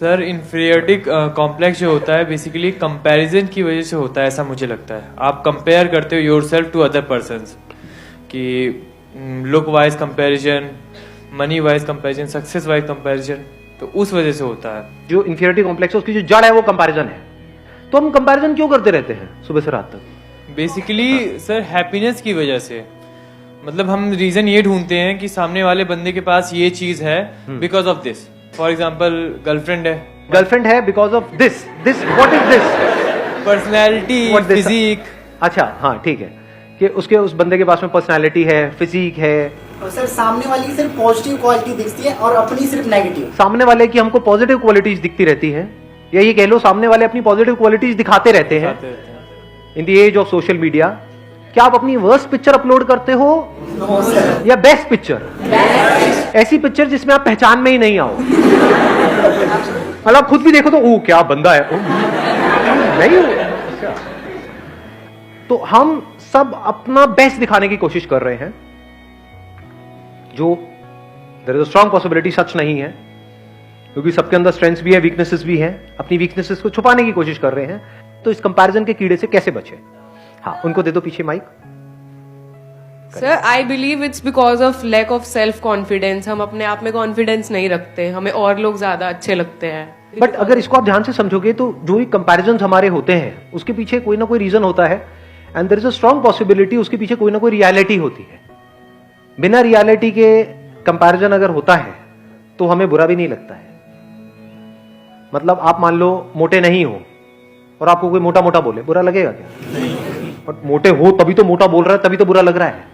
Sir inferiority complex जो होता है बेसिकली कंपैरिजन की वजह से होता है, ऐसा मुझे लगता है। आप कंपेयर करते हो योरसेल्फ टू अदर पर्सन्स कि look wise comparison, money wise comparison, success wise comparison, तो उस वजह से होता है। जो इंफीरियरिटी कॉम्प्लेक्स है उसकी जो जड़ है वो कंपैरिजन है। तो हम कंपैरिजन क्यों करते रहते हैं सुबह से रात तक? बेसिकली सर हैप्पीनेस की वजह से, मतलब हम रीजन ये ढूंढते हैं कि सामने वाले बंदे के पास ये चीज है because of this. For example girlfriend है because of this what is this? Personality, physique. अच्छा हाँ ठीक है कि उसके उस बंदे के पास में पर्सनैलिटी है, फिजिक है। और सर सामने वाले की सिर्फ पॉजिटिव क्वालिटी दिखती है और अपनी सिर्फ नेगेटिव। सामने वाले की हमको पॉजिटिव क्वालिटीज दिखती रहती है, या ये कह लो सामने वाले अपनी पॉजिटिव क्वालिटीज दिखाते रहते हैं। In the age of social media क्या आप अपनी वर्स्ट पिक्चर अपलोड करते हो या बेस्ट पिक्चर? ऐसी पिक्चर जिसमें आप पहचान में ही नहीं आओ, मतलब खुद भी देखो तो ओ क्या बंदा है, नहीं हो। तो हम सब अपना बेस्ट दिखाने की कोशिश कर रहे हैं, जो there is a strong possibility such नहीं है, क्योंकि सबके अंदर स्ट्रेंथ्स भी है, वीकनेसेस भी है। अपनी वीकनेसेस को छुपाने की कोशिश कर रहे हैं। तो इस कंपैरिजन के कीड़े से कैसे बचे? हाँ, उनको दे दो पीछे mic. Sir I believe it's because of lack of self confidence. हम अपने आप में कॉन्फिडेंस नहीं रखते, हमें और लोग ज्यादा अच्छे लगते हैं। बट अगर इसको आप ध्यान से समझोगे तो जो भी कंपैरिजन हमारे होते हैं उसके पीछे कोई ना कोई रीजन होता है, and there is a strong possibility उसके पीछे कोई ना कोई रियलिटी होती है। बिना रियलिटी के कंपैरिजन अगर होता है तो हमें बुरा भी नहीं लगता है। मतलब आप मान लो मोटे नहीं हो और आपको कोई मोटा मोटा बोले, बुरा लगेगा क्या? बट मोटे हो तभी तो मोटा बोल रहा है, तभी तो बुरा लग रहा है।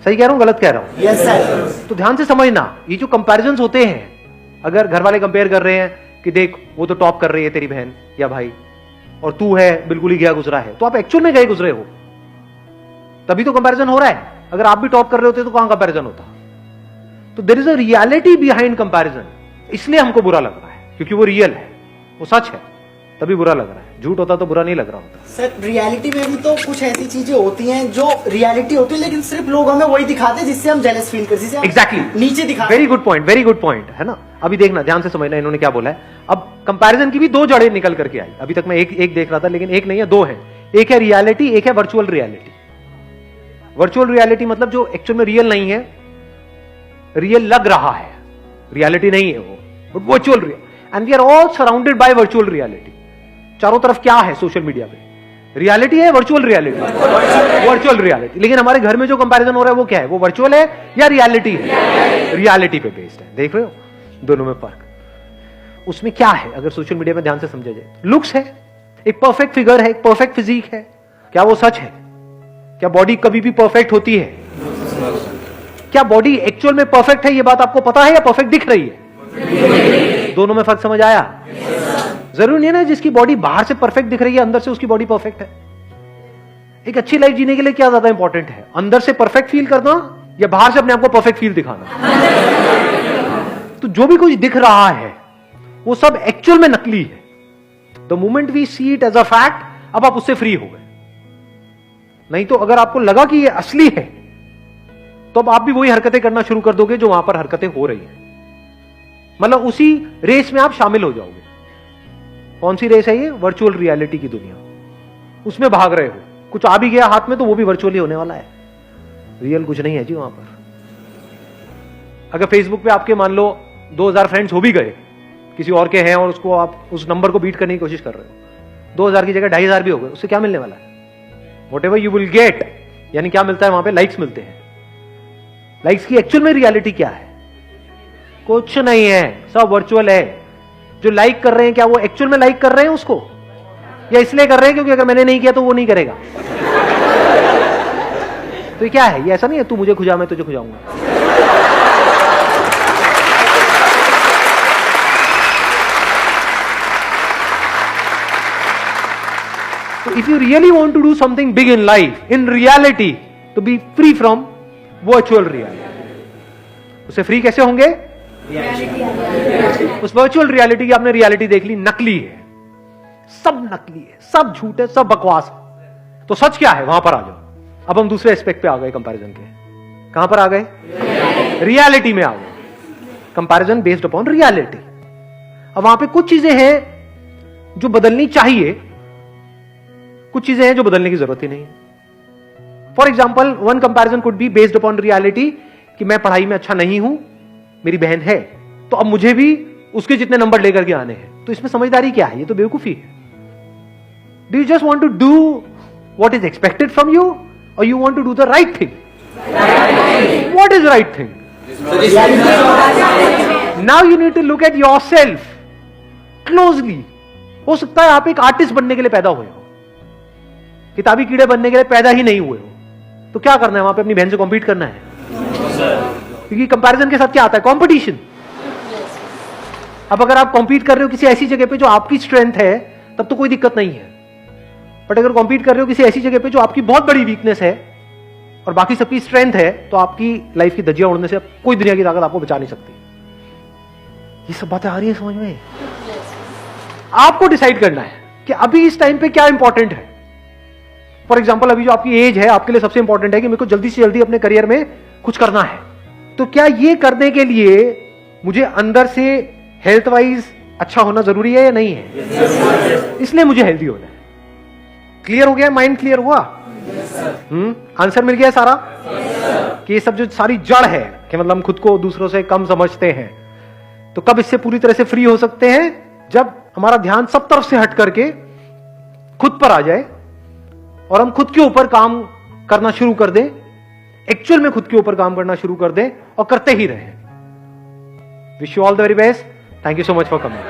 सही कह रहा हूं गलत कह रहा हूं? Yes sir. तो ध्यान से समझना, ये जो कंपैरिजंस होते हैं, अगर घर वाले कंपेयर कर रहे हैं कि देख वो तो टॉप कर रही है तेरी बहन या भाई, और तू है बिल्कुल ही गया गुजरा है, तो आप एक्चुअल में गए गुजरे हो, तभी तो कंपैरिजन हो रहा है। अगर आप भी टॉप कर रहे होते तो कहां कंपैरिजन होता? तो there is a reality behind comparison, इसलिए हमको बुरा लग रहा है, क्योंकि वो रियल है, वो सच है, तभी बुरा लग रहा है। झूठ होता तो बुरा नहीं लग रहा होता। सर रियलिटी में भी तो कुछ ऐसी चीजें होती हैं जो रियलिटी होती है, लेकिन सिर्फ लोग हमें वही दिखाते हैं जिससे हम जेलस फील करते हैं। एग्जैक्टली, नीचे दिखाते। वेरी गुड पॉइंट है ना। अभी देखना, ध्यान से समझना इन्होंने क्या बोला है। अब कंपैरिजन की भी दो जड़ें निकल करके आई। अभी तक मैं एक देख रहा था, लेकिन एक नहीं है, दो है। एक है रियलिटी, एक है वर्चुअल रियलिटी। वर्चुअल रियलिटी मतलब जो एक्चुअल में रियल नहीं है, रियल लग रहा है, रियलिटी नहीं है वो, but virtual real. And we are all surrounded by virtual reality. चारों तरफ क्या है सोशल मीडिया पे? रियलिटी है, वर्चुअल रियलिटी, वर्चुअल रियलिटी। लेकिन हमारे घर में जो कंपैरिजन हो रहा है वो क्या है? वो वर्चुअल है या रियलिटी है? रियलिटी पे बेस्ड है। देख रहे हो दोनों में फर्क? उसमें क्या है अगर सोशल मीडिया में ध्यान से समझा जाए? लुक्स है, एक परफेक्ट फिगर है, एक परफेक्ट फिजिक है। क्या वो सच है? क्या बॉडी कभी भी परफेक्ट होती है? क्या बॉडी एक्चुअल में परफेक्ट है, ये बात आपको पता है, या परफेक्ट दिख रही है? दोनों में फर्क समझ आया? जरूरी नहीं है ना जिसकी बॉडी बाहर से परफेक्ट दिख रही है अंदर से उसकी बॉडी परफेक्ट है। एक अच्छी लाइफ जीने के लिए क्या ज्यादा इंपॉर्टेंट है, अंदर से परफेक्ट फील करना या बाहर से अपने आप को परफेक्ट फील दिखाना? तो जो भी कुछ दिख रहा है वो सब एक्चुअल में नकली है। The moment we see it as a fact, अब आप उससे फ्री हो गए। नहीं तो अगर आपको लगा कि ये असली है तो अब आप भी वही हरकतें करना शुरू कर दोगे जो वहां पर हरकतें हो रही हैं। मतलब उसी रेस में आप शामिल हो जाओगे। कौन सी रेस है ये? वर्चुअल रियलिटी की दुनिया। उसमें भाग रहे हो, कुछ आ भी गया हाथ में तो वो भी वर्चुअली होने वाला है, रियल कुछ नहीं है जी वहां पर। अगर फेसबुक पे आपके मान लो 2000 फ्रेंड्स हो भी गए, किसी और के हैं, और उसको आप उस नंबर को बीट करने की कोशिश कर रहे हो, 2000 की जगह 2500 भी हो गए, उससे क्या मिलने वाला है? व्हाटएवर यू विल गेट, यानी क्या मिलता है वहां पे? लाइक्स मिलते हैं। लाइक्स की एक्चुअल में रियलिटी क्या है? कुछ नहीं है, सब वर्चुअल है। जो लाइक कर रहे हैं क्या वो एक्चुअल में लाइक कर रहे हैं उसको, या इसलिए कर रहे हैं क्योंकि अगर मैंने नहीं किया तो वो नहीं करेगा? तो ये क्या है? ये ऐसा नहीं है तू मुझे खुजा मैं तुझे खुजाऊंगा। तो if you really want to do something big in life, in reality, तो be free from virtual reality. उससे फ्री कैसे होंगे? उस वर्चुअल रियलिटी की आपने रियलिटी देख ली, नकली है, सब नकली है, सब झूठ है, सब बकवास है। तो सच क्या है वहां पर आ जाओ। अब हम दूसरे एस्पेक्ट पे आ गए कंपैरिजन के। कहां पर आ गए? रियलिटी में आ गए। Comparison based upon reality. अब वहां पे कुछ चीजें हैं जो बदलनी चाहिए, कुछ चीजें हैं जो बदलने की जरूरत ही नहीं है। For example, one comparison could be based upon reality कि मैं पढ़ाई में अच्छा नहीं हूं, मेरी बहन है, तो अब मुझे भी उसके जितने नंबर लेकर के आने हैं। तो इसमें समझदारी क्या है? ये तो बेवकूफी है। Do you just want to do what is expected from you और you want to do the right thing? What is right thing? Now you need to look at yourself closely. हो सकता है आप एक artist बनने के लिए पैदा हुए हो, किताबी कीड़े बनने के लिए पैदा ही नहीं हुए हो। तो क्या करना है? वहां पे अपनी बहन से कॉम्पीट करना है, क्योंकि कंपैरिजन के साथ क्या आता है? कंपटीशन। अब अगर आप कॉम्पीट कर रहे हो किसी ऐसी जगह पे जो आपकी स्ट्रेंथ है, तब तो कोई दिक्कत नहीं है। बट अगर कॉम्पीट कर रहे हो किसी ऐसी जगह पे जो आपकी बहुत बड़ी वीकनेस है और बाकी सबकी स्ट्रेंथ है, तो आपकी लाइफ की धज्जियां उड़ने से कोई दुनिया की ताकत आपको बचा नहीं सकती। ये सब बातें आ रही है समझ में? आपको डिसाइड करना है कि अभी इस टाइम पे क्या इंपॉर्टेंट है। फॉर एग्जाम्पल, अभी जो आपकी एज है, आपके लिए सबसे इंपॉर्टेंट है कि मेरे को जल्दी से जल्दी अपने करियर में कुछ करना है। तो क्या ये करने के लिए मुझे अंदर से हेल्थ वाइज अच्छा होना जरूरी है या नहीं है? इसलिए मुझे हेल्दी होना है। क्लियर हो गया? माइंड क्लियर हुआ? आंसर मिल गया सारा? कि ये सब जो सारी जड़ है कि मतलब हम खुद को दूसरों से कम समझते हैं, तो कब इससे पूरी तरह से फ्री हो सकते हैं? जब हमारा ध्यान सब तरफ से हट करके खुद पर आ जाए और हम खुद के ऊपर काम करना शुरू कर दें, एक्चुअल में खुद के ऊपर काम करना शुरू कर दें और करते ही रहें। Wish you all the very best. Thank you so much for coming.